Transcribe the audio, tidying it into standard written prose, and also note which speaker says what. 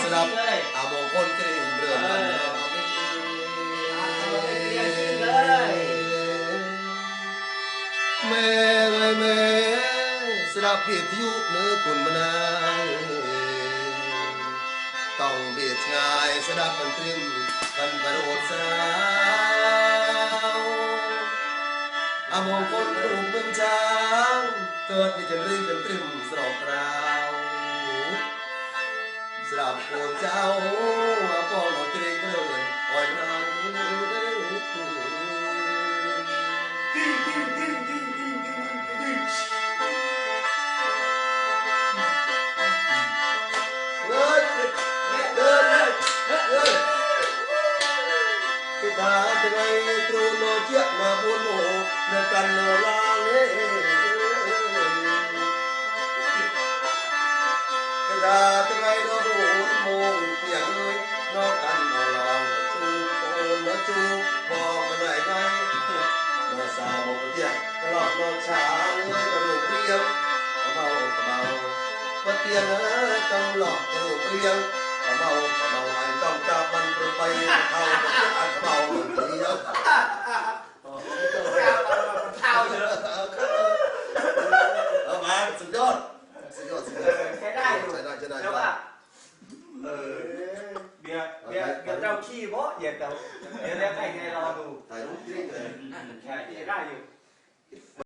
Speaker 1: สดับมงคลเกรงเรือนแม่แม่สดับเบียดยุเนื้อกุนมานายต้องเบียดง่ายสดับมันตริมกันประโดดสาวมงคลรูปเมืองช้างเกิดที่จะรีบกันตริมสรอกราวสดับโปรดเจ้าป้องเกรงเรือนอ่อยนางตาจะไงตรูโนเจียมาบุญโอในกันโนลาเล่ตาจะไงโนบุญโมงเปียงเลยนอกกันโนลองจูโอนมาจูบอกมาหน่อยไงมาสาวบอกเจียตลอดนอนช้าเลยกระดูกเรียงเบาปะเตียงกำหลอกกระดูกเรียงเบาไอ้จ้องจับมันไปเข้าอันเบาเดียว
Speaker 2: เท้าเยอะ
Speaker 1: มาสุดยอด
Speaker 2: ใช้ได้อยู่
Speaker 1: ใช้ได้
Speaker 2: แล้วว่าเบียร์เจ้าขี้บ่เดี๋ยวใครรอดู
Speaker 1: ถ่ายรูปจริงเลย
Speaker 2: ใช้ได้อยู่